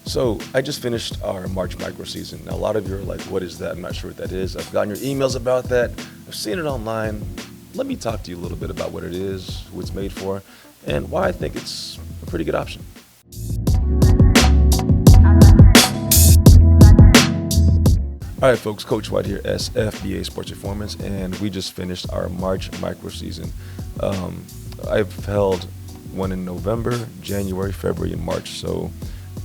So I just finished our March micro-season. Now, a lot of you are like, what is that? I'm not sure what that is. I've gotten your emails about that. I've seen it online. Let me talk to you a little bit about what it is, who it's made for, and why I think it's a pretty good option. All right, folks, Coach White here, SFBA Sports Performance, and we just finished our March micro-season. I've held one in November, January, February, and March. So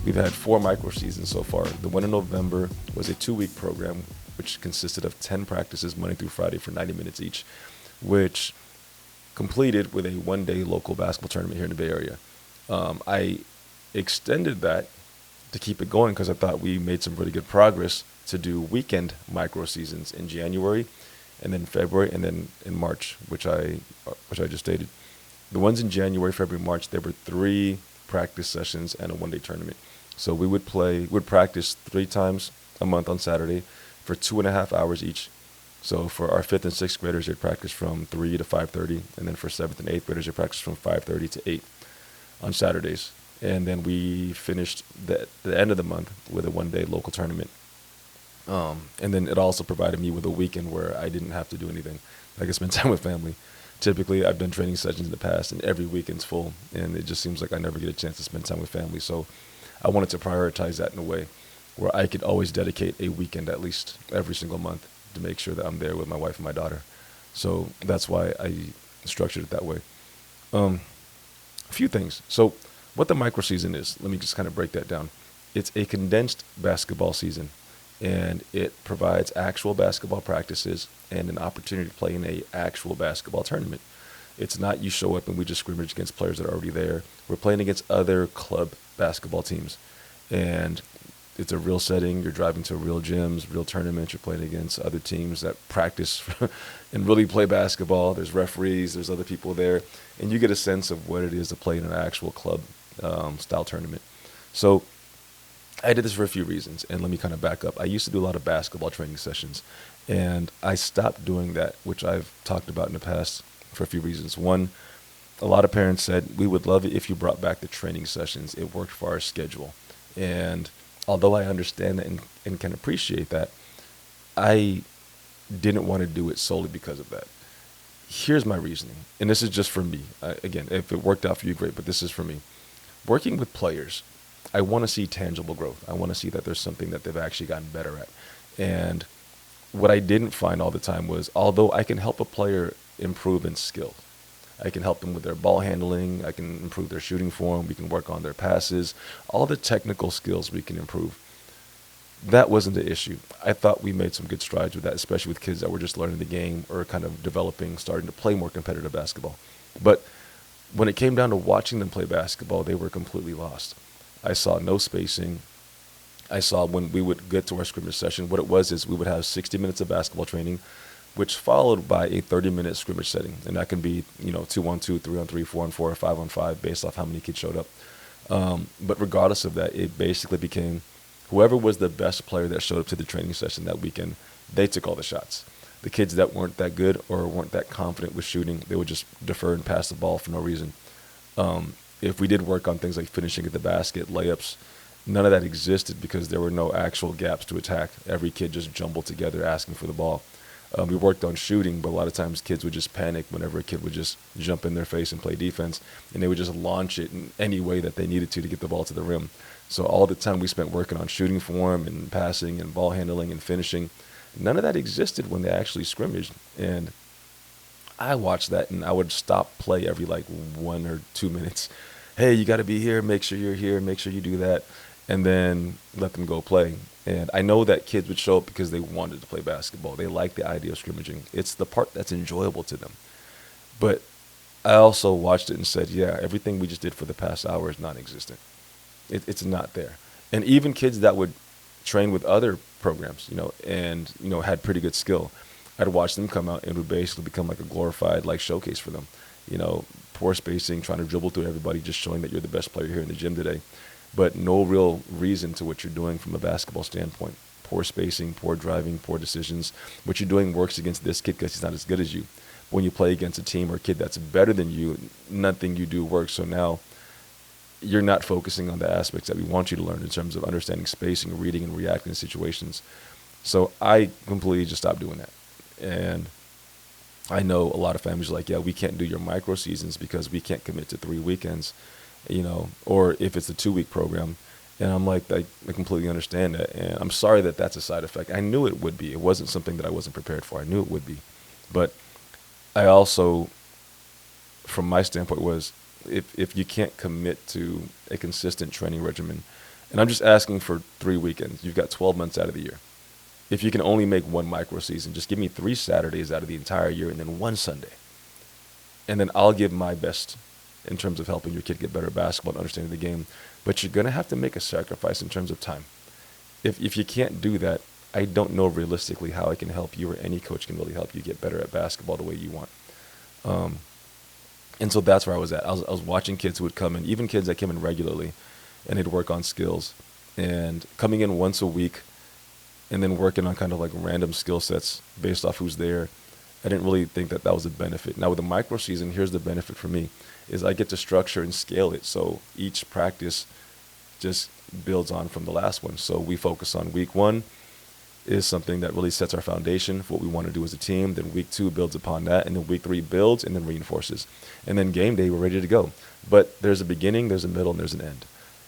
we've had 4 micro-seasons so far. The one in November was a 2-week program, which consisted of 10 practices Monday through Friday for 90 minutes each, which completed with a 1-day local basketball tournament here in the Bay Area. I extended that to keep it going because I thought we made some really good progress to do weekend micro-seasons in January, and then February, and then in March, which I just stated. The ones in January, February, March, there were 3 practice sessions and a 1-day tournament. So we'd practice 3 times a month on Saturday for 2.5 hours each. So for our 5th and 6th graders, they'd practice from 3 to 5:30, and then for 7th and 8th graders, they'd practice from 5:30 to 8 on Saturdays. And then we finished the end of the month with a 1-day local tournament. And then it also provided me with a weekend where I didn't have to do anything. I could spend time with family. Typically, I've done training sessions in the past, and every weekend's full, and it just seems like I never get a chance to spend time with family. So I wanted to prioritize that in a way where I could always dedicate a weekend at least every single month to make sure that I'm there with my wife and my daughter. So that's why I structured it that way. A few things. So what the micro season is, let me just kind of break that down. It's a condensed basketball season, and it provides actual basketball practices and an opportunity to play in a actual basketball tournament. It's not you show up and we just scrimmage against players that are already there. We're playing against other club basketball teams, and it's a real setting. You're driving to real gyms, real tournaments. You're playing against other teams that practice and really play basketball. There's referees, there's other people there, and you get a sense of what it is to play in an actual club style tournament. So I did this for a few reasons, and let me kind of back up. I used to do a lot of basketball training sessions, and I stopped doing that, which I've talked about in the past for a few reasons. One, a lot of parents said, we would love it if you brought back the training sessions. It worked for our schedule. And although I understand that and can appreciate that, I didn't want to do it solely because of that. Here's my reasoning, and this is just for me. Again, if it worked out for you, great, but this is for me. Working with players, I want to see tangible growth. I want to see that there's something that they've actually gotten better at. And what I didn't find all the time was, although I can help a player improve in skill, I can help them with their ball handling, I can improve their shooting form, we can work on their passes, all the technical skills we can improve. That wasn't the issue. I thought we made some good strides with that, especially with kids that were just learning the game or kind of developing, starting to play more competitive basketball. But when it came down to watching them play basketball, they were completely lost. I saw no spacing. I saw when we would get to our scrimmage session, what it was is we would have 60 minutes of basketball training, which followed by a 30-minute scrimmage setting. And that can be, 2-on-2, 3-on-3, 4-on-4, or 5-on-5, based off how many kids showed up. But regardless of that, it basically became whoever was the best player that showed up to the training session that weekend, they took all the shots. The kids that weren't that good or weren't that confident with shooting, they would just defer and pass the ball for no reason. If we did work on things like finishing at the basket, layups, none of that existed because there were no actual gaps to attack. Every kid just jumbled together asking for the ball. We worked on shooting, but a lot of times kids would just panic whenever a kid would just jump in their face and play defense, and they would just launch it in any way that they needed to get the ball to the rim. So all the time we spent working on shooting form and passing and ball handling and finishing, none of that existed when they actually scrimmaged. And I watched that, and I would stop play every 1 or 2 minutes. Hey, you got to be here. Make sure you're here. Make sure you do that. And then let them go play. And I know that kids would show up because they wanted to play basketball. They like the idea of scrimmaging. It's the part that's enjoyable to them. But I also watched it and said, yeah, everything we just did for the past hour is non-existent. It's not there. And even kids that would train with other programs, and had pretty good skill, I'd watch them come out and it would basically become like a glorified showcase for them. Poor spacing, trying to dribble through everybody, just showing that you're the best player here in the gym today. But no real reason to what you're doing from a basketball standpoint. Poor spacing, poor driving, poor decisions. What you're doing works against this kid because he's not as good as you. When you play against a team or a kid that's better than you, nothing you do works. So now you're not focusing on the aspects that we want you to learn in terms of understanding spacing, reading, and reacting to situations. So I completely just stopped doing that. And I know a lot of families are like, yeah, we can't do your micro seasons because we can't commit to 3 weekends, or if it's a 2-week program. And I'm like, I completely understand that. And I'm sorry that that's a side effect. I knew it would be. It wasn't something that I wasn't prepared for. I knew it would be. But I also, from my standpoint, was if you can't commit to a consistent training regimen, and I'm just asking for 3 weekends, you've got 12 months out of the year. If you can only make one micro season, just give me 3 Saturdays out of the entire year and then 1 Sunday. And then I'll give my best in terms of helping your kid get better at basketball and understanding the game. But you're going to have to make a sacrifice in terms of time. If you can't do that, I don't know realistically how I can help you or any coach can really help you get better at basketball the way you want. And so that's where I was at. I was watching kids who would come in, even kids that came in regularly, and they'd work on skills. And coming in once a week and then working on kind of like random skill sets based off who's there, I didn't really think that that was a benefit. Now with the micro season, here's the benefit for me, is I get to structure and scale it. So each practice just builds on from the last one. So we focus on week 1 is something that really sets our foundation for what we want to do as a team. Then week 2 builds upon that. And then week 3 builds and then reinforces. And then game day, we're ready to go. But there's a beginning, there's a middle, and there's an end.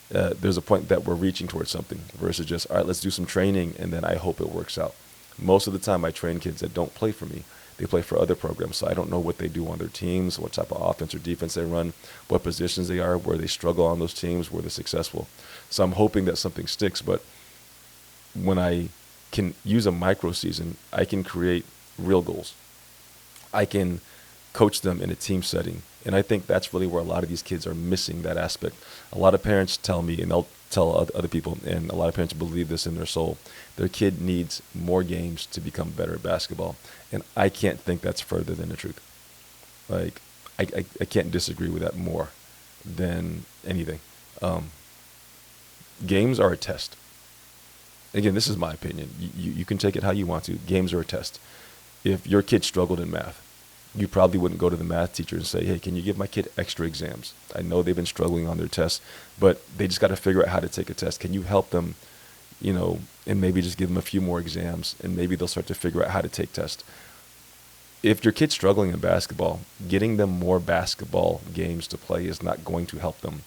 There's a point that we're reaching towards something versus just, all right, let's do some training and then I hope it works out. Most of the time I train kids that don't play for me. They play for other programs, so I don't know what they do on their teams, what type of offense or defense they run, what positions they are, where they struggle on those teams, where they're successful. So I'm hoping that something sticks, but when I can use a micro season, I can create real goals. I can coach them in a team setting, and I think that's really where a lot of these kids are missing that aspect. A lot of parents tell me, and they'll tell other people, and a lot of parents believe this in their soul, their kid needs more games to become better at basketball. And I can't think that's further than the truth. Like, I can't disagree with that more than anything. Games are a test. Again, this is my opinion. You can take it how you want to. Games are a test. If your kid struggled in math, you probably wouldn't go to the math teacher and say, hey, can you give my kid extra exams? I know they've been struggling on their tests, but they just got to figure out how to take a test. Can you help them, and maybe just give them a few more exams, and maybe they'll start to figure out how to take tests. If your kid's struggling in basketball, getting them more basketball games to play is not going to help them.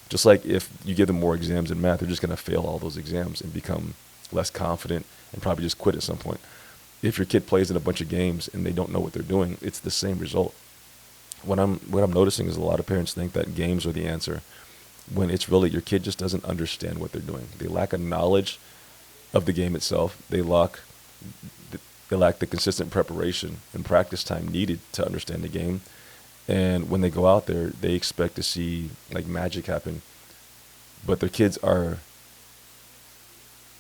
Just like if you give them more exams in math, they're just going to fail all those exams and become less confident and probably just quit at some point. If your kid plays in a bunch of games and they don't know what they're doing, it's the same result. What I'm noticing is a lot of parents think that games are the answer, when it's really your kid just doesn't understand what they're doing. They lack a knowledge of the game itself. They lack the consistent preparation and practice time needed to understand the game. And when they go out there, they expect to see like magic happen. But their kids are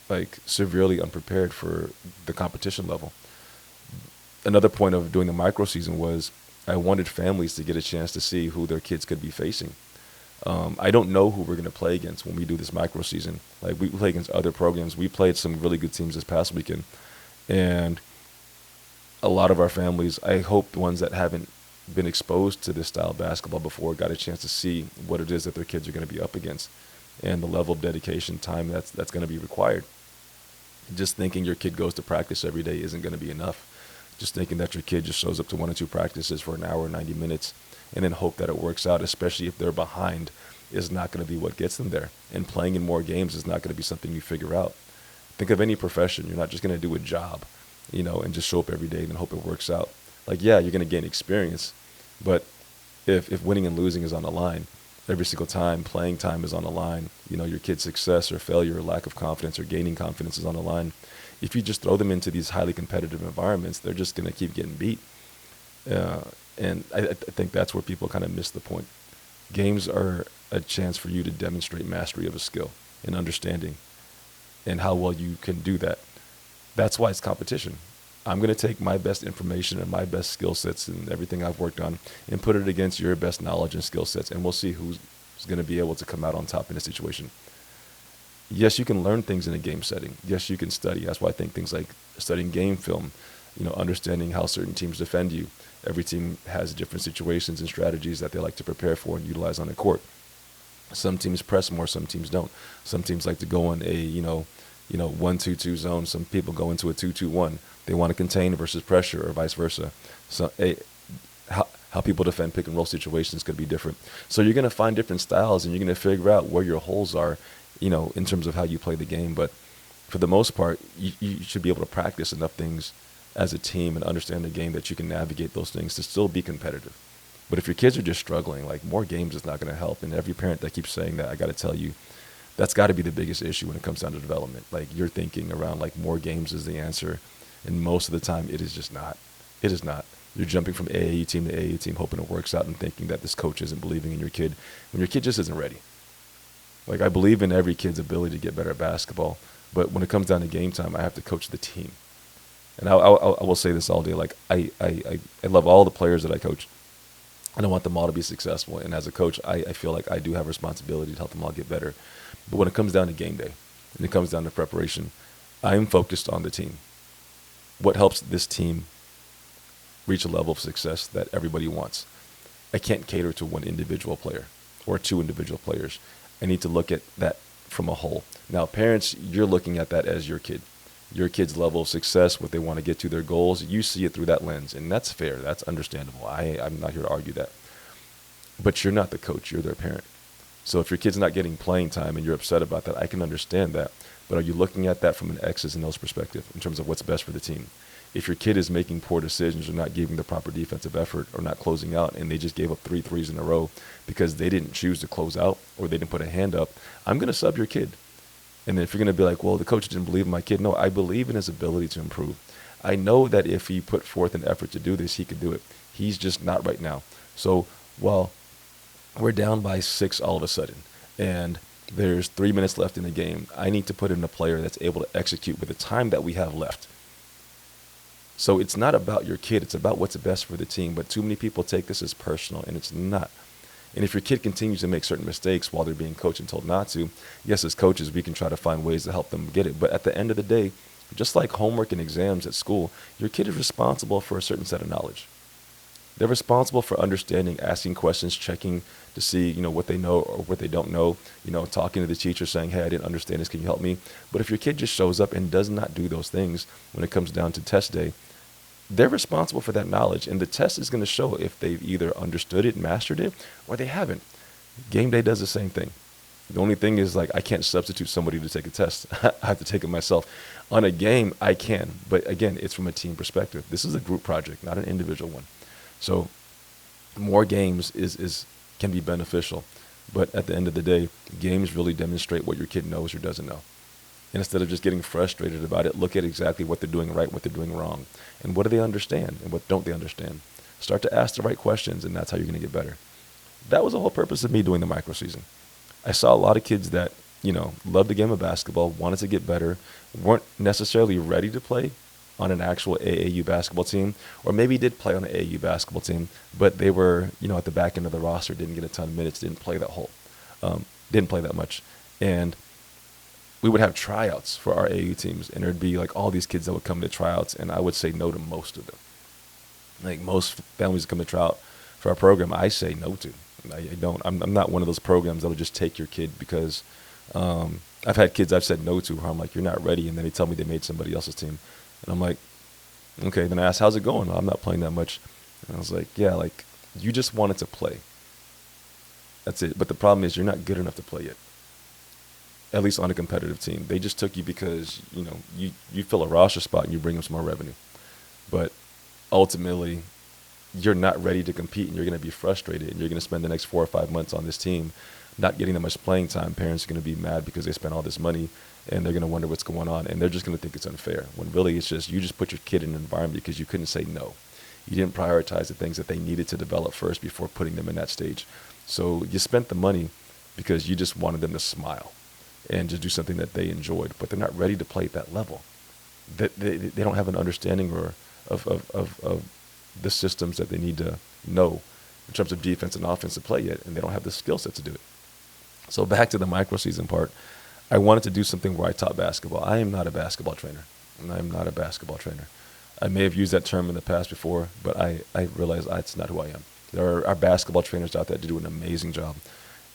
like severely unprepared for the competition level. Another point of doing the micro season was I wanted families to get a chance to see who their kids could be facing. I don't know who we're going to play against when we do this micro season. Like, we play against other programs. We played some really good teams this past weekend. And a lot of our families, I hope the ones that haven't been exposed to this style of basketball before, got a chance to see what it is that their kids are going to be up against and the level of dedication, time that's going to be required. Just thinking your kid goes to practice every day isn't going to be enough. Just thinking that your kid just shows up to 1 or 2 practices for an hour, 90 minutes, and then hope that it works out, especially if they're behind, is not going to be what gets them there. And playing in more games is not going to be something you figure out. Think of any profession. You're not just going to do a job, and just show up every day and hope it works out. Like, yeah, you're going to gain experience, but if winning and losing is on the line, every single time playing time is on the line, your kid's success or failure or lack of confidence or gaining confidence is on the line. If you just throw them into these highly competitive environments, they're just going to keep getting beat. And I think that's where people kind of miss the point. Games are a chance for you to demonstrate mastery of a skill and understanding and how well you can do that. That's why it's competition. I'm going to take my best information and my best skill sets and everything I've worked on and put it against your best knowledge and skill sets, and we'll see who's going to be able to come out on top in a situation. Yes, you can learn things in a game setting. Yes, you can study. That's why I think things like studying game film, understanding how certain teams defend you. Every team has different situations and strategies that they like to prepare for and utilize on the court. Some teams press more, some teams don't. Some teams like to go in a 1-2-2 zone. Some people go into a 2-2-1. They want to contain versus pressure, or vice versa. So how people defend pick and roll situations could be different. So you're going to find different styles, and you're going to figure out where your holes are, in terms of how you play the game. But for the most part, you should be able to practice enough things as a team and understand the game that you can navigate those things to still be competitive. But if your kids are just struggling, like, more games is not going to help. And every parent that keeps saying that, I got to tell you, that's got to be the biggest issue when it comes down to development. Like, you're thinking around like more games is the answer, and most of the time it is just not. It is not. You're jumping from AAU team to AAU team, hoping it works out, and thinking that this coach isn't believing in your kid when your kid just isn't ready. Like, I believe in every kid's ability to get better at basketball, but when it comes down to game time, I have to coach the team. And I will say this all day. Like, I love all the players that I coach, and I want them all to be successful. And as a coach, I feel like I do have a responsibility to help them all get better. But when it comes down to game day, and it comes down to preparation, I'm focused on the team. What helps this team reach a level of success that everybody wants? I can't cater to one individual player or two individual players. I need to look at that from a whole. Now, parents, you're looking at that as your kid. Your kid's level of success, what they want to get to, their goals, you see it through that lens, and that's fair. That's understandable. I'm not here to argue that. But you're not the coach. You're their parent. So if your kid's not getting playing time and you're upset about that, I can understand that. But are you looking at that from an X's and O's perspective in terms of what's best for the team? If your kid is making poor decisions or not giving the proper defensive effort or not closing out, and they just gave up 3 threes in a row because they didn't choose to close out or they didn't put a hand up, I'm going to sub your kid. And then if you're going to be like, well, the coach didn't believe in my kid. No, I believe in his ability to improve. I know that if he put forth an effort to do this, he could do it. He's just not right now. So while we're down by 6 all of a sudden, and there's 3 minutes left in the game, I need to put in a player that's able to execute with the time that we have left. So it's not about your kid. It's about what's best for the team. But too many people take this as personal, and it's not. And if your kid continues to make certain mistakes while they're being coached and told not to, yes, as coaches, we can try to find ways to help them get it. But at the end of the day, just like homework and exams at school, your kid is responsible for a certain set of knowledge. They're responsible for understanding, asking questions, checking to see, what they know or what they don't know, talking to the teacher saying, hey, I didn't understand this. Can you help me? But if your kid just shows up and does not do those things when it comes down to test day, they're responsible for that knowledge, and the test is going to show if they've either understood it, mastered it, or they haven't. Game day does the same thing. The only thing is, like, I can't substitute somebody to take a test. I have to take it myself. On a game, I can, but again, it's from a team perspective. This is a group project, not an individual one. So more games can be beneficial, but at the end of the day, games really demonstrate what your kid knows or doesn't know. And instead of just getting frustrated about it, look at exactly what they're doing right, what they're doing wrong, and what do they understand and what don't they understand. Start to ask the right questions, and that's how you're going to get better. That was the whole purpose of me doing the micro-season. I saw a lot of kids that, loved the game of basketball, wanted to get better, weren't necessarily ready to play on an actual AAU basketball team, or maybe did play on an AAU basketball team, but they were, at the back end of the roster, didn't get a ton of minutes, didn't play that much. And we would have tryouts for our AAU teams, and there'd be like all these kids that would come to tryouts, and I would say no to most of them. Like, most families that come to tryout for our program, I say no to. I don't. I'm not one of those programs that'll just take your kid because I've had kids I've said no to where I'm like, you're not ready, and then they tell me they made somebody else's team. And I'm like, okay. Then I asked, how's it going? I'm not playing that much. And I was like, yeah, like, you just wanted to play. That's it. But the problem is you're not good enough to play yet, at least on a competitive team. They just took you because, you fill a roster spot and you bring them some more revenue. But ultimately, you're not ready to compete, and you're going to be frustrated, and you're going to spend the next 4 or 5 months on this team not getting that much playing time. Parents are going to be mad because they spent all this money, and they're going to wonder what's going on, and they're just going to think it's unfair, when really it's just you just put your kid in an environment because you couldn't say no. You didn't prioritize the things that they needed to develop first before putting them in that stage. So you spent the money because you just wanted them to smile and just do something that they enjoyed, but they're not ready to play at that level. They don't have an understanding of the systems that they need to know in terms of defense and offense to play yet, and they don't have the skill set to do it. So back to the micro-season part, I wanted to do something where I taught basketball. I am not a basketball trainer. I may have used that term in the past before, but I realize that's not who I am. There are basketball trainers out there that do an amazing job,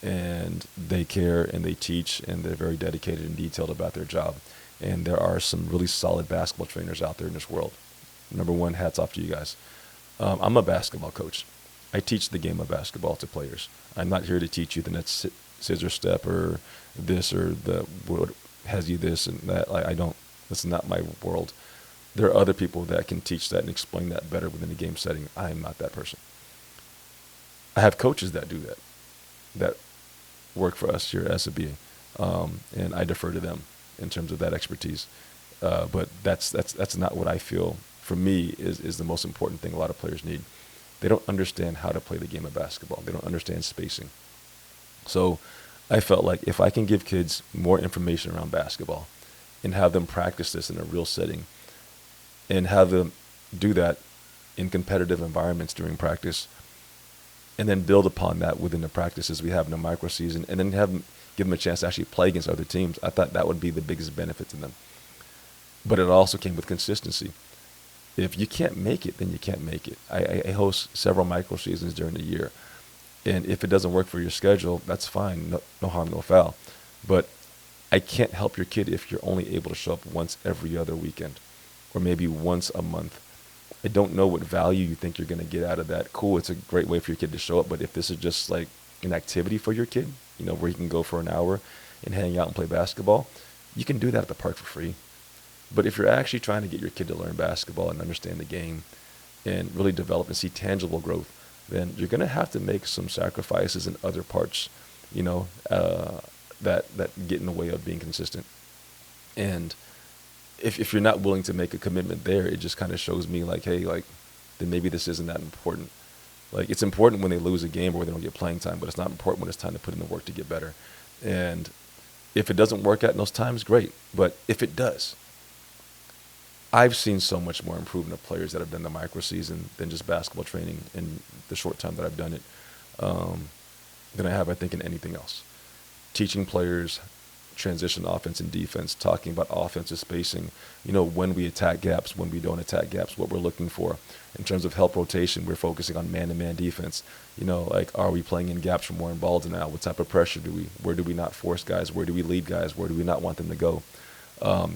and they care and they teach and they're very dedicated and detailed about their job. And there are some really solid basketball trainers out there in this world. Number one, hats off to you guys. I'm a basketball coach. I teach the game of basketball to players. I'm not here to teach you the next scissor step or this or the what has you this and that. I don't. That's not my world. There are other people that can teach that and explain that better within a game setting. I am not that person. I have coaches that do that work for us here at SFBA, and I defer to them in terms of that expertise. But that's not what I feel for me is the most important thing a lot of players need. They don't understand how to play the game of basketball. They don't understand spacing. So I felt like if I can give kids more information around basketball and have them practice this in a real setting and have them do that in competitive environments during practice and then build upon that within the practices we have in the micro-season and then give them a chance to actually play against other teams, I thought that would be the biggest benefit to them. But it also came with consistency. If you can't make it, then you can't make it. I host several micro-seasons during the year. And if it doesn't work for your schedule, that's fine. No harm, no foul. But I can't help your kid if you're only able to show up once every other weekend or maybe once a month. I don't know what value you think you're going to get out of that. Cool, it's a great way for your kid to show up. But if this is just like an activity for your kid, where he can go for an hour and hang out and play basketball, you can do that at the park for free. But if you're actually trying to get your kid to learn basketball and understand the game and really develop and see tangible growth, then you're going to have to make some sacrifices in other parts, that get in the way of being consistent. And if you're not willing to make a commitment there, it just kind of shows me like, hey, like, then maybe this isn't that important. Like, it's important when they lose a game or when they don't get playing time, but it's not important when it's time to put in the work to get better. And if it doesn't work out in those times, great. But if it does, I've seen so much more improvement of players that have done the micro-season than just basketball training in the short time that I've done it than I have, I think, in anything else. Teaching players transition offense and defense, talking about offensive spacing, when we attack gaps, when we don't attack gaps, what we're looking for. In terms of help rotation, we're focusing on man-to-man defense. Like, are we playing in gaps from more involved now? What type of pressure where do we not force guys? Where do we lead guys? Where do we not want them to go?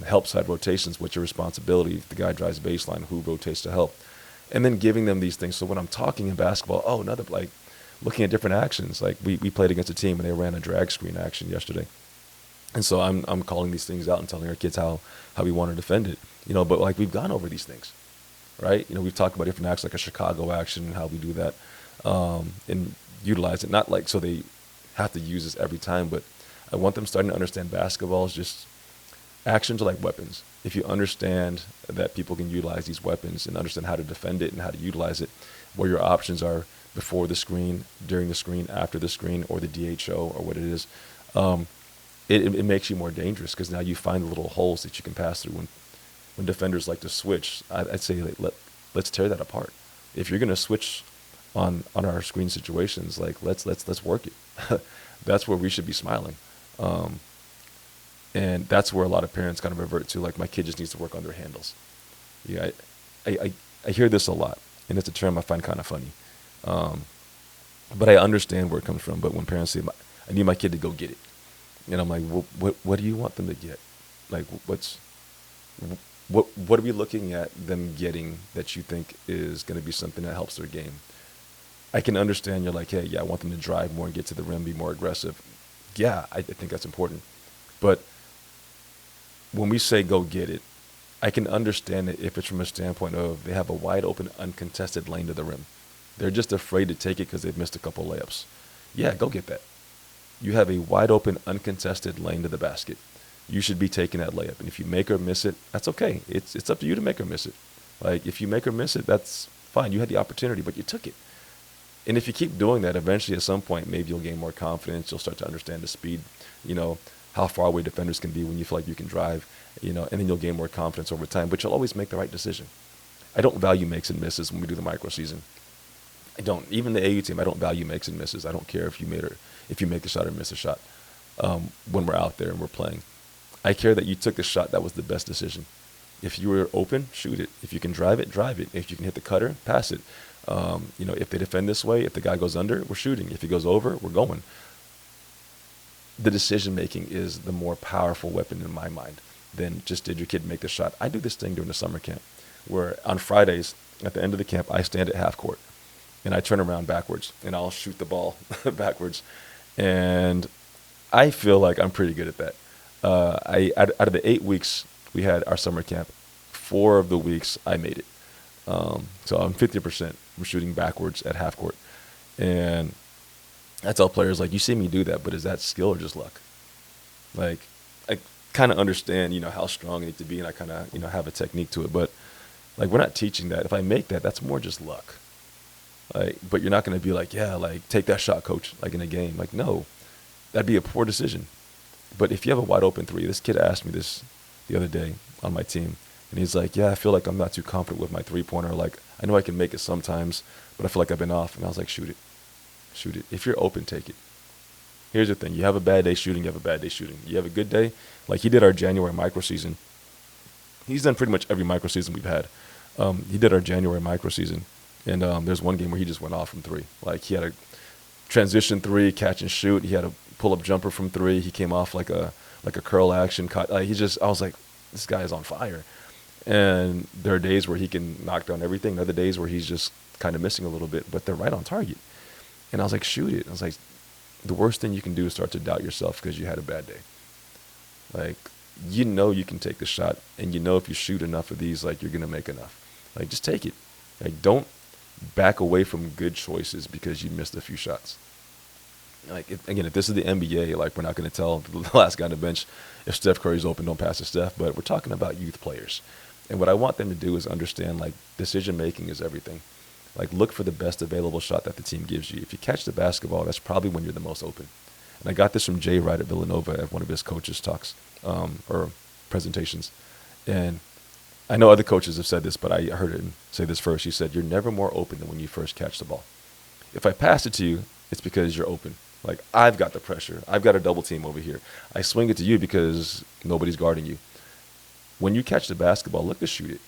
Help side rotations, what's your responsibility? If the guy drives baseline, who rotates to help? And then giving them these things. So when I'm talking in basketball, like looking at different actions. Like we played against a team and they ran a drag screen action yesterday. And so I'm calling these things out and telling our kids how we want to defend it. But like we've gone over these things, right? We've talked about different actions like a Chicago action and how we do that and utilize it. Not like so they have to use this every time, but I want them starting to understand basketball is just actions are like weapons. If you understand that people can utilize these weapons and understand how to defend it and how to utilize it, where your options are before the screen, during the screen, after the screen, or the DHO or what it is, it makes you more dangerous because now you find the little holes that you can pass through. When defenders like to switch, I'd say let's tear that apart. If you're going to switch on our screen situations, like let's work it. That's where we should be smiling. And that's where a lot of parents kind of revert to, like, my kid just needs to work on their handles. Yeah, I hear this a lot, and it's a term I find kind of funny. But I understand where it comes from. But when parents say, I need my kid to go get it, and I'm like, what do you want them to get? Like, what are we looking at them getting that you think is going to be something that helps their game? I can understand you're like, hey, yeah, I want them to drive more and get to the rim, be more aggressive. Yeah, I think that's important. But when we say go get it, I can understand it if it's from a standpoint of they have a wide open, uncontested lane to the rim. They're just afraid to take it because they've missed a couple layups. Yeah, go get that. You have a wide open, uncontested lane to the basket. You should be taking that layup. And if you make or miss it, that's okay. It's up to you to make or miss it. Like, if you make or miss it, that's fine. You had the opportunity, but you took it. And if you keep doing that, eventually at some point, maybe you'll gain more confidence. You'll start to understand the speed, how far away defenders can be when you feel like you can drive, and then you'll gain more confidence over time. But you'll always make the right decision. I don't value makes and misses when we do the micro-season. I don't. Even the AU team, I don't value makes and misses. I don't care if you make the shot or miss a shot when we're out there and we're playing. I care that you took the shot that was the best decision. If you were open, shoot it. If you can drive it, drive it. If you can hit the cutter, pass it. If they defend this way, if the guy goes under, we're shooting. If he goes over, we're going. the decision making is the more powerful weapon in my mind than just did your kid make the shot. I do this thing during the summer camp where on Fridays at the end of the camp, I stand at half court and I turn around backwards and I'll shoot the ball backwards. And I feel like I'm pretty good at that. Out of the 8 weeks we had our summer camp, 4 of the weeks I made it. So I'm 50% from shooting backwards at half court. And I tell players, like, you see me do that, but is that skill or just luck? Like, I kind of understand, how strong I need to be, and I kind of, have a technique to it. But, like, we're not teaching that. If I make that, that's more just luck. Like, but you're not going to be like, yeah, like, take that shot, coach, like in a game. Like, no, that'd be a poor decision. But if you have a wide open three, this kid asked me this the other day on my team, and he's like, yeah, I feel like I'm not too confident with my three-pointer. Like, I know I can make it sometimes, but I feel like I've been off. And I was like, shoot it. Shoot it. If you're open, take it. Here's the thing. You have a bad day shooting, you have a bad day shooting. You have a good day. Like he did our January micro-season. He's done pretty much every micro-season we've had. He did our January micro-season. And there's one game where he just went off from three. Like he had a transition three, catch and shoot. He had a pull-up jumper from three. He came off like a curl action. I was like, this guy is on fire. And there are days where he can knock down everything. And other days where he's just kind of missing a little bit, but they're right on target. And I was like, shoot it. I was like, the worst thing you can do is start to doubt yourself because you had a bad day. Like, you can take the shot, and if you shoot enough of these, like, you're going to make enough. Like, just take it. Like, don't back away from good choices because you missed a few shots. Like, if this is the NBA, like, we're not going to tell the last guy on the bench, if Steph Curry's open, don't pass to Steph, but we're talking about youth players. And what I want them to do is understand, like, decision-making is everything. Like, look for the best available shot that the team gives you. If you catch the basketball, that's probably when you're the most open. And I got this from Jay Wright at Villanova at one of his coaches' talks or presentations. And I know other coaches have said this, but I heard him say this first. He said, you're never more open than when you first catch the ball. If I pass it to you, it's because you're open. Like, I've got the pressure. I've got a double team over here. I swing it to you because nobody's guarding you. When you catch the basketball, look to shoot it.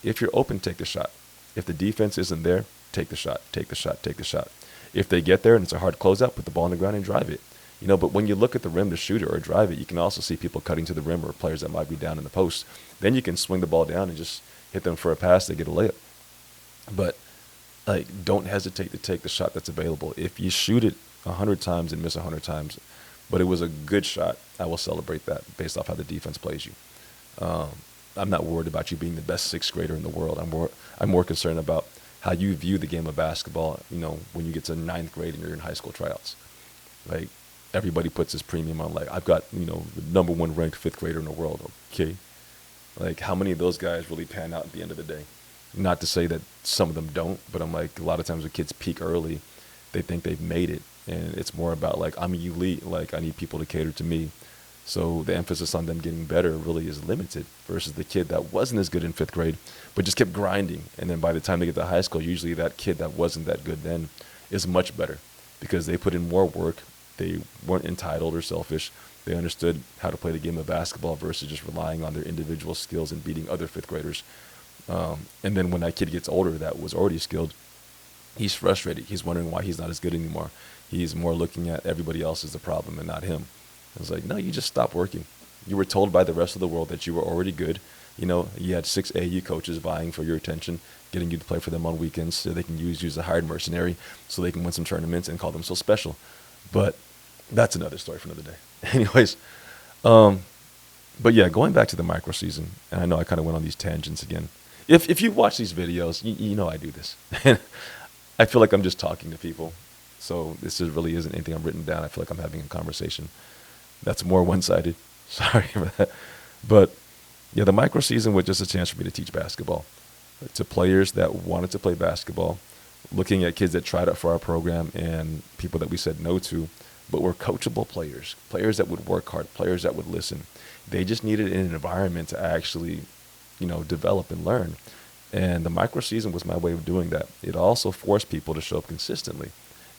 If you're open, take the shot. If the defense isn't there, take the shot, take the shot, take the shot. If they get there and it's a hard closeout, put the ball on the ground and drive it. But when you look at the rim to shoot it or drive it, you can also see people cutting to the rim or players that might be down in the post. Then you can swing the ball down and just hit them for a pass, they get a layup. But, like, don't hesitate to take the shot that's available. If you shoot it 100 times and miss 100 times, but it was a good shot, I will celebrate that based off how the defense plays you. I'm not worried about you being the best sixth grader in the world. I'm more concerned about how you view the game of basketball, when you get to ninth grade and you're in high school tryouts. Like, everybody puts this premium on, like, I've got, the number 1 ranked fifth grader in the world. Okay. Like, how many of those guys really pan out at the end of the day? Not to say that some of them don't, but I'm like, a lot of times when kids peak early, they think they've made it. And it's more about, like, I'm elite. Like, I need people to cater to me. So the emphasis on them getting better really is limited versus the kid that wasn't as good in fifth grade, but just kept grinding. And then by the time they get to high school, usually that kid that wasn't that good then is much better because they put in more work. They weren't entitled or selfish. They understood how to play the game of basketball versus just relying on their individual skills and beating other fifth graders. And then when that kid gets older that was already skilled, he's frustrated. He's wondering why he's not as good anymore. He's more looking at everybody else as the problem and not him. I was like, no, you just stop working. You were told by the rest of the world that you were already good. You had 6 AU coaches vying for your attention, getting you to play for them on weekends so they can use you as a hired mercenary so they can win some tournaments and call them so special. But that's another story for another day. Anyways, but yeah, going back to the micro-season, and I know I kind of went on these tangents again. If you watch these videos, you know I do this. I feel like I'm just talking to people. So really isn't anything I've written down. I feel like I'm having a conversation. That's more one-sided. Sorry for that. But yeah, the micro-season was just a chance for me to teach basketball to players that wanted to play basketball, looking at kids that tried out for our program and people that we said no to, but were coachable players, players that would work hard, players that would listen. They just needed an environment to actually, develop and learn. And the micro-season was my way of doing that. It also forced people to show up consistently.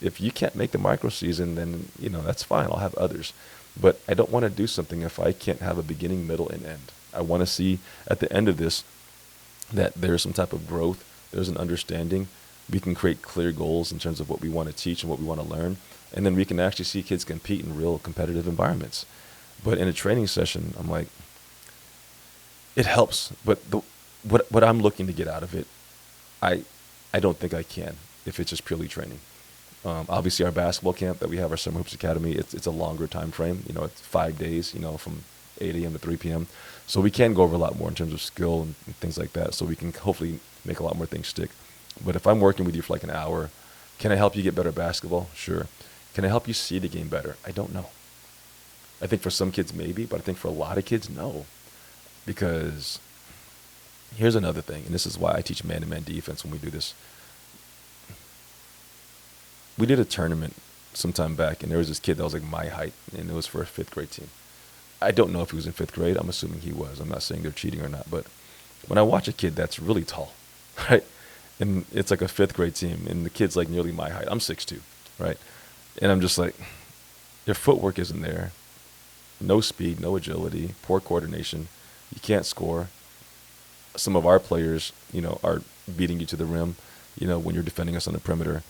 If you can't make the micro-season, then, that's fine. I'll have others. But I don't want to do something if I can't have a beginning, middle, and end. I want to see at the end of this that there's some type of growth. There's an understanding. We can create clear goals in terms of what we want to teach and what we want to learn. And then we can actually see kids compete in real competitive environments. But in a training session, I'm like, it helps. But what I'm looking to get out of it, I I don't think I can if it's just purely training. Obviously, our basketball camp that we have, our Summer Hoops Academy, it's a longer time frame. It's 5 days. From 8 a.m. to 3 p.m. So we can go over a lot more in terms of skill and things like that. So we can hopefully make a lot more things stick. But if I'm working with you for like an hour, can I help you get better at basketball? Sure. Can I help you see the game better? I don't know. I think for some kids maybe, but I think for a lot of kids no. Because here's another thing, and this is why I teach man-to-man defense when we do this. We did a tournament some time back, and there was this kid that was like my height, and it was for a fifth grade team. I don't know if he was in fifth grade. I'm assuming he was. I'm not saying they're cheating or not, but when I watch a kid that's really tall, right, and it's like a fifth grade team, and the kid's like nearly my height. I'm 6'2", right, and I'm just like, your footwork isn't there. No speed, no agility, poor coordination. You can't score. Some of our players, are beating you to the rim, when you're defending us on the perimeter.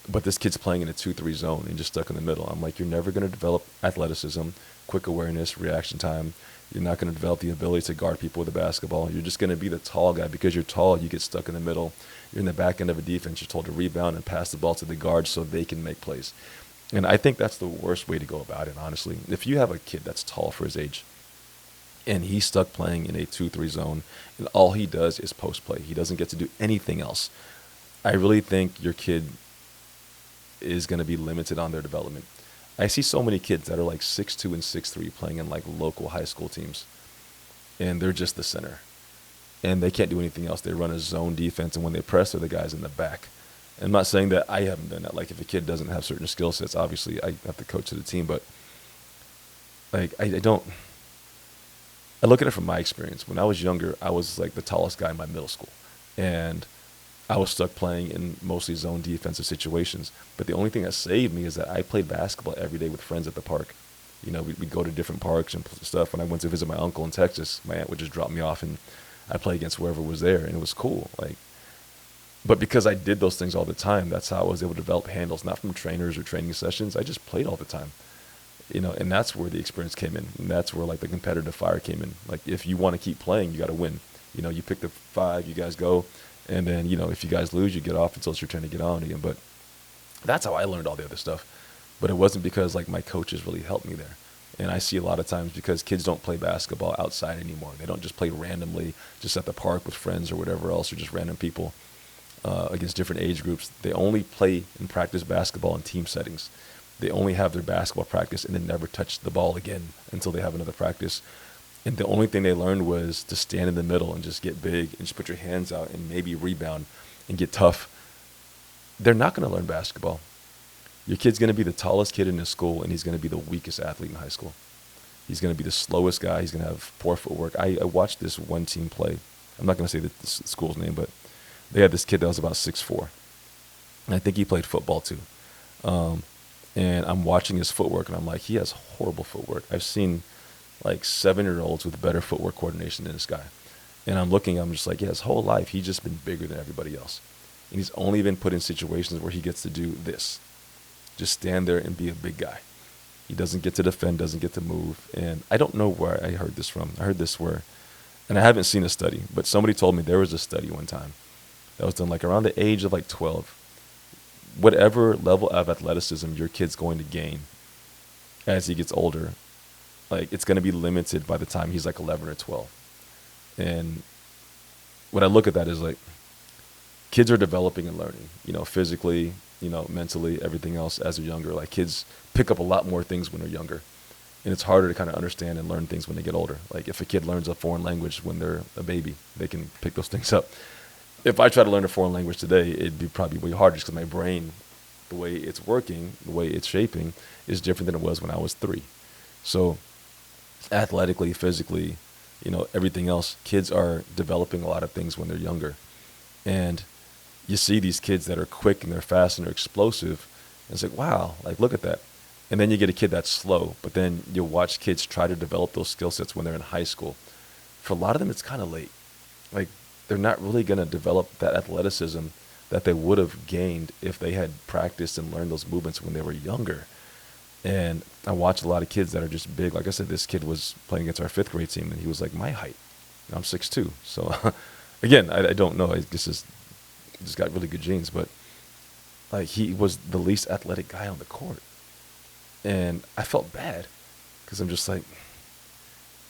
But this kid's playing in a 2-3 zone and just stuck in the middle. I'm like, you're never going to develop athleticism, quick awareness, reaction time. You're not going to develop the ability to guard people with the basketball. You're just going to be the tall guy. Because you're tall, you get stuck in the middle. You're in the back end of a defense. You're told to rebound and pass the ball to the guard so they can make plays. And I think that's the worst way to go about it, honestly. If you have a kid that's tall for his age, and he's stuck playing in a 2-3 zone, and all he does is post play. He doesn't get to do anything else. I really think your kid is going to be limited on their development. I see so many kids that are like 6'2" and 6'3" playing in like local high school teams, and they're just the center. And they can't do anything else. They run a zone defense, and when they press, they're the guys in the back. And I'm not saying that I haven't done that. Like, if a kid doesn't have certain skill sets, obviously I have to coach to the team, but like I look at it from my experience. When I was younger, I was like the tallest guy in my middle school. And I was stuck playing in mostly zone defensive situations. But the only thing that saved me is that I played basketball every day with friends at the park. We'd go to different parks and stuff. When I went to visit my uncle in Texas, my aunt would just drop me off and I'd play against whoever was there. And it was cool. But because I did those things all the time, that's how I was able to develop handles, not from trainers or training sessions. I just played all the time. And that's where the experience came in. And that's where like the competitive fire came in. Like, if you want to keep playing, you got to win. You pick the 5, you guys go. And then, if you guys lose, you get off until it's your turn to get on again. But that's how I learned all the other stuff. But it wasn't because like my coaches really helped me there. And I see a lot of times because kids don't play basketball outside anymore. They don't just play randomly just at the park with friends or whatever else, or just random people against different age groups. They only play and practice basketball in team settings. They only have their basketball practice and then never touch the ball again until they have another practice. And the only thing they learned was to stand in the middle and just get big and just put your hands out and maybe rebound and get tough. They're not going to learn basketball. Your kid's going to be the tallest kid in his school, and he's going to be the weakest athlete in high school. He's going to be the slowest guy. He's going to have poor footwork. I watched this one team play. I'm not going to say the school's name, but they had this kid that was about 6'4". And I think he played football too. And I'm watching his footwork, and I'm like, he has horrible footwork. I've seen like 7-year-olds with better footwork coordination than this guy. And I'm just like, yeah, his whole life, he's just been bigger than everybody else. And he's only been put in situations where he gets to do this. Just stand there and be a big guy. He doesn't get to defend, doesn't get to move. And I don't know where I heard this from. I heard this and I haven't seen a study, but somebody told me there was a study one time that was done like around the age of like 12. Whatever level of athleticism your kid's going to gain as he gets older, like, it's going to be limited by the time he's like 11 or 12. And when I look at that is like, kids are developing and learning, physically, mentally, everything else as they're younger. Like, kids pick up a lot more things when they're younger. And it's harder to kind of understand and learn things when they get older. Like, if a kid learns a foreign language when they're a baby, they can pick those things up. If I try to learn a foreign language today, it'd be probably way harder just because my brain, the way it's working, the way it's shaping, is different than it was when I was 3. So athletically, physically, everything else, kids are developing a lot of things when they're younger. And you see these kids that are quick and they're fast and they're explosive. And it's like, wow, like, look at that. And then you get a kid that's slow, but then you'll watch kids try to develop those skill sets when they're in high school. For a lot of them, it's kind of late. Like, they're not really going to develop that athleticism that they would have gained if they had practiced and learned those movements when they were younger. And I watch a lot of kids that are just big. Like I said, this kid was playing against our 5th grade team, and he was like my height. I'm 6'2". So, again, I don't know. I guess just got really good genes. But, like, he was the least athletic guy on the court. And I felt bad because I'm just like,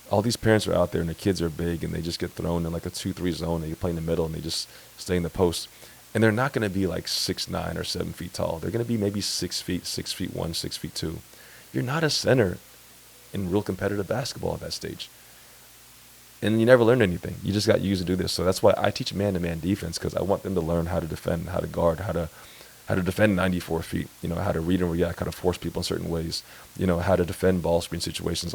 all these parents are out there, and their kids are big, and they just get thrown in, like, a 2-3 zone. They play in the middle, and they just stay in the post. And they're not going to be like 6'9" or 7 feet tall. They're going to be maybe 6 feet, 6'1", 6'2". You're not a center in real competitive basketball at that stage. And you never learned anything. You just got used to do this. So that's why I teach man-to-man defense, because I want them to learn how to defend, how to guard, how to defend 94 feet, how to read and react, how to force people in certain ways, how to defend ball screen situations,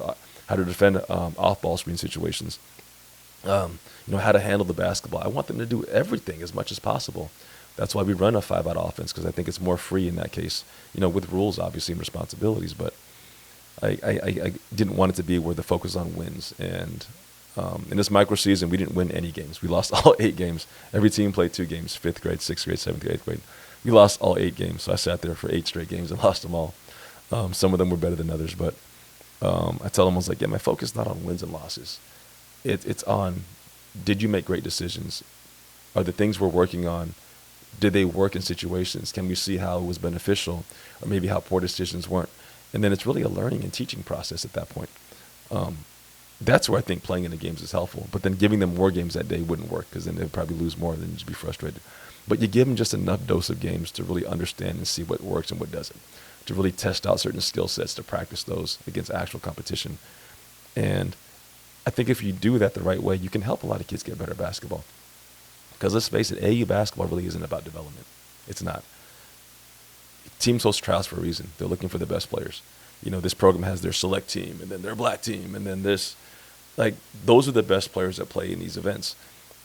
how to defend off-ball screen situations, how to handle the basketball. I want them to do everything as much as possible. That's why we run a 5-out offense, because I think it's more free in that case, with rules, obviously, and responsibilities. But I didn't want it to be where the focus is on wins. And in this micro-season, we didn't win any games. We lost all 8 games. Every team played 2 games, 5th grade, 6th grade, 7th grade, 8th grade. We lost all 8 games. So I sat there for 8 straight games and lost them all. Some of them were better than others. But I tell them, I was like, my focus is not on wins and losses. It's on, did you make great decisions? Are the things we're working on, did they work in situations? Can we see how it was beneficial, or maybe how poor decisions weren't? And then it's really a learning and teaching process at that point. That's where I think playing in the games is helpful. But then giving them more games that day wouldn't work, because then they'd probably lose more and then just be frustrated. But you give them just enough dose of games to really understand and see what works and what doesn't, to really test out certain skill sets, to practice those against actual competition. And I think if you do that the right way, you can help a lot of kids get better at basketball. Because let's face it, AAU basketball really isn't about development. It's not. Teams host trials for a reason. They're looking for the best players. This program has their select team, and then their black team, and then this. Like, those are the best players that play in these events.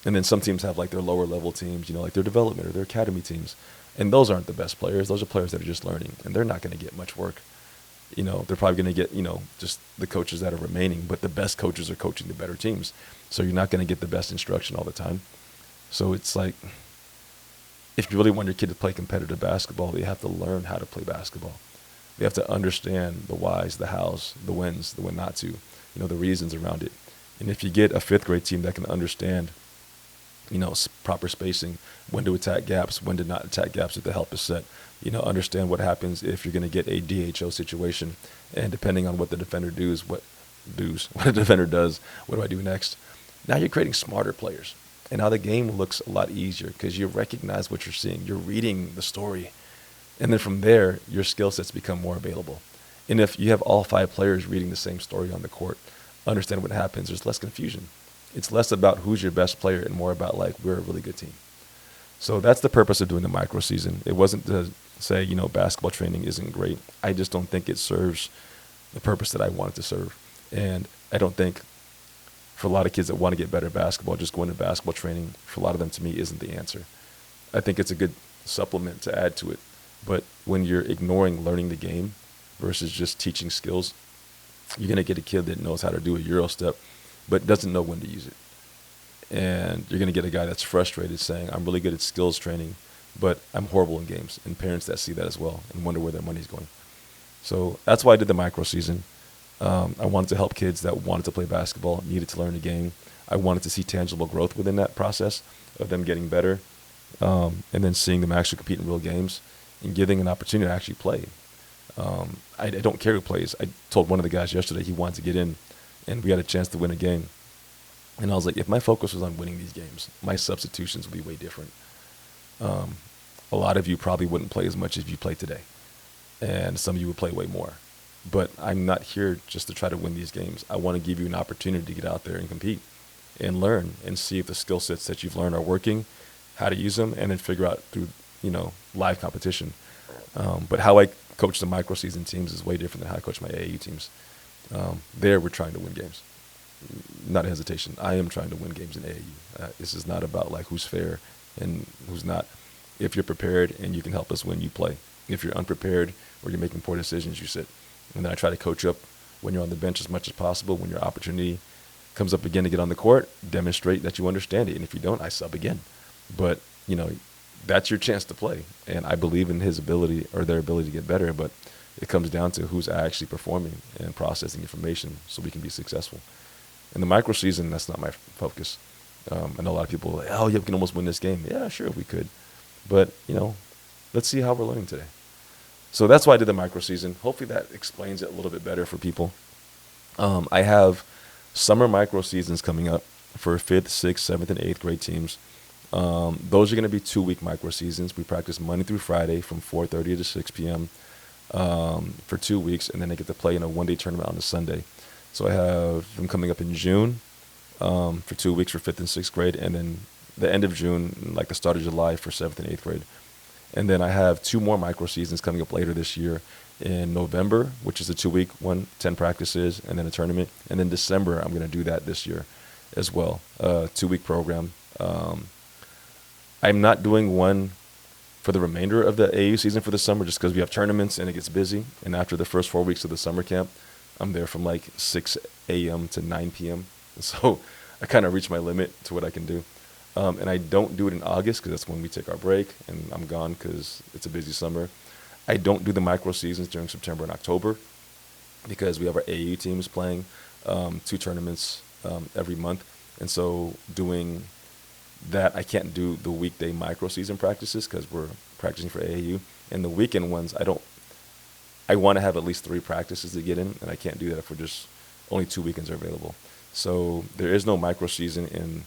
And then some teams have, like, their lower level teams, like their development or their academy teams. And those aren't the best players. Those are players that are just learning, and they're not going to get much work. They're probably going to get, just the coaches that are remaining, but the best coaches are coaching the better teams. So you're not going to get the best instruction all the time. So it's like, if you really want your kid to play competitive basketball, they have to learn how to play basketball. They have to understand the whys, the hows, the whens, the when not to, the reasons around it. And if you get a 5th grade team that can understand, proper spacing, when to attack gaps, when to not attack gaps if the help is set, understand what happens if you're going to get a DHO situation, and depending on what the defender does, what the defender does, what do I do next? Now you're creating smarter players. And now the game looks a lot easier because you recognize what you're seeing. You're reading the story. And then from there, your skill sets become more available. And if you have all 5 players reading the same story on the court, understand what happens, there's less confusion. It's less about who's your best player and more about, like, we're a really good team. So that's the purpose of doing the micro-season. It wasn't to say, basketball training isn't great. I just don't think it serves the purpose that I want it to serve. And I don't think, for a lot of kids that want to get better at basketball, just going to basketball training, for a lot of them, to me, isn't the answer. I think it's a good supplement to add to it. But when you're ignoring learning the game versus just teaching skills, you're going to get a kid that knows how to do a Euro step but doesn't know when to use it. And you're going to get a guy that's frustrated saying, I'm really good at skills training, but I'm horrible in games. And parents that see that as well and wonder where their money's going. So that's why I did the micro-season. I wanted to help kids that wanted to play basketball, needed to learn the game. I wanted to see tangible growth within that process of them getting better, and then seeing them actually compete in real games and giving an opportunity to actually play. I don't care who plays. I told one of the guys yesterday he wanted to get in, and we had a chance to win a game. And I was like, if my focus was on winning these games, my substitutions would be way different. A lot of you probably wouldn't play as much as you play today, and some of you would play way more. But I'm not here just to try to win these games. I want to give you an opportunity to get out there and compete and learn and see if the skill sets that you've learned are working, how to use them, and then figure out through, live competition. But how I coach the micro-season teams is way different than how I coach my AAU teams. There, we're trying to win games. Not a hesitation. I am trying to win games in AAU. This is not about, like, who's fair and who's not. If you're prepared and you can help us win, you play. If you're unprepared or you're making poor decisions, you sit. And then I try to coach you up when you're on the bench as much as possible. When your opportunity comes up again to get on the court, demonstrate that you understand it. And if you don't, I sub again. But, that's your chance to play. And I believe in his ability or their ability to get better, but it comes down to who's actually performing and processing information so we can be successful. In the micro season, that's not my focus. I know a lot of people are like, oh, yeah, we can almost win this game. Yeah, sure, we could. But, let's see how we're learning today. So that's why I did the micro season. Hopefully that explains it a little bit better for people. I have summer micro seasons coming up for 5th, 6th, 7th, and 8th grade teams. Those are going to be 2-week micro seasons. We practice Monday through Friday from 4:30 to 6 p.m. For 2 weeks, and then they get to play in a one-day tournament on a Sunday. So I have them coming up in June for 2 weeks for 5th and 6th grade, and then the end of June, like the start of July for 7th and 8th grade. And then I have 2 more micro seasons coming up later this year in November, which is a 2-week one, 10 practices, and then a tournament. And then December, I'm going to do that this year as well, 2-week program. I'm not doing one for the remainder of the AAU season for the summer just because we have tournaments and it gets busy. And after the first 4 weeks of the summer camp, I'm there from like 6 a.m. to 9 p.m. So I kind of reach my limit to what I can do. And I don't do it in August because that's when we take our break and I'm gone because it's a busy summer. I don't do the micro seasons during September and October because we have our AAU teams playing 2 tournaments every month. And so doing that, I can't do the weekday micro season practices because we're practicing for AAU. And the weekend ones, I want to have at least 3 practices to get in, and I can't do that if we're just only 2 weekends are available. So there is no micro season in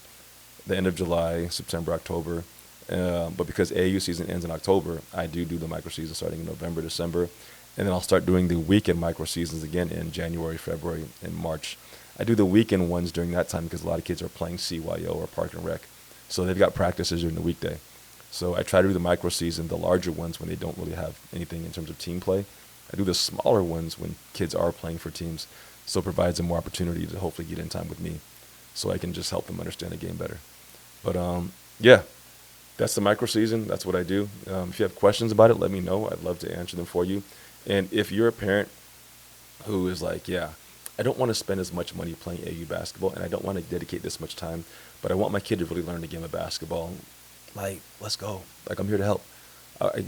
the end of July, September, October. But because AAU season ends in October, I do the micro season starting in November, December. And then I'll start doing the weekend micro seasons again in January, February, and March. I do the weekend ones during that time because a lot of kids are playing CYO or Park and Rec. So they've got practices during the weekday. So I try to do the micro season, the larger ones when they don't really have anything in terms of team play. I do the smaller ones when kids are playing for teams. So it provides them more opportunity to hopefully get in time with me so I can just help them understand the game better. But yeah, that's the micro season. That's what I do. If you have questions about it, let me know. I'd love to answer them for you. And if you're a parent who is like, yeah, I don't want to spend as much money playing AAU basketball and I don't want to dedicate this much time, but I want my kid to really learn the game of basketball, like, let's go. Like, I'm here to help. I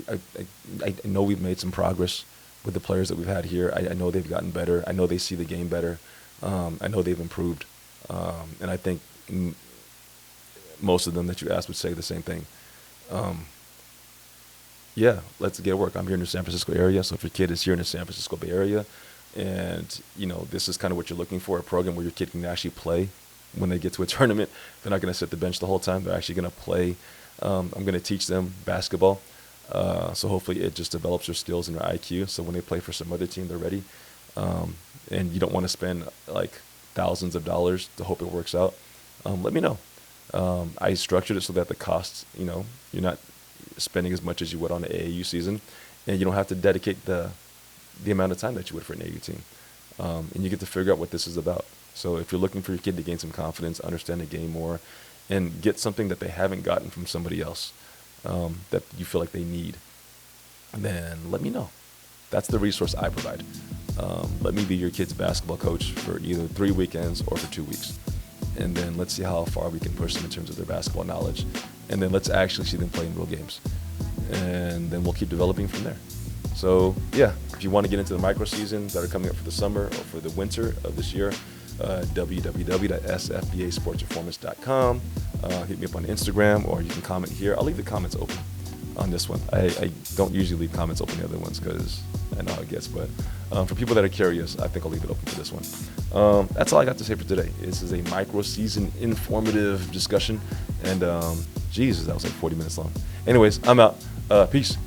know we've made some progress with the players that we've had here. I know they've gotten better. I know they see the game better. I know they've improved. And I think most of them that you asked would say the same thing. Yeah, let's get work. I'm here in the San Francisco area. So if your kid is here in the San Francisco Bay Area and, this is kind of what you're looking for, a program where your kid can actually play when they get to a tournament. They're not going to sit the bench the whole time. They're actually going to play. I'm going to teach them basketball. So hopefully it just develops their skills and their IQ. So when they play for some other team, they're ready. And you don't want to spend like thousands of dollars to hope it works out. Let me know. I structured it so that the costs, you're not spending as much as you would on the AAU season, and you don't have to dedicate the amount of time that you would for an AAU team. And you get to figure out what this is about. So if you're looking for your kid to gain some confidence, understand the game more, and get something that they haven't gotten from somebody else that you feel like they need, then let me know. That's the resource I provide. Let me be your kid's basketball coach for either 3 weekends or for 2 weeks. And then let's see how far we can push them in terms of their basketball knowledge. And then let's actually see them play in real games. And then we'll keep developing from there. So, yeah, if you want to get into the micro seasons that are coming up for the summer or for the winter of this year, www.sfbasportsperformance.com. Hit me up on Instagram, or you can comment here. I'll leave the comments open on this one. I don't usually leave comments open the other ones because I know how it gets. But for people that are curious, I think I'll leave it open for this one. That's all I got to say for today. This is a micro-season informative discussion. And, Jesus, that was like 40 minutes long. Anyways, I'm out. Peace.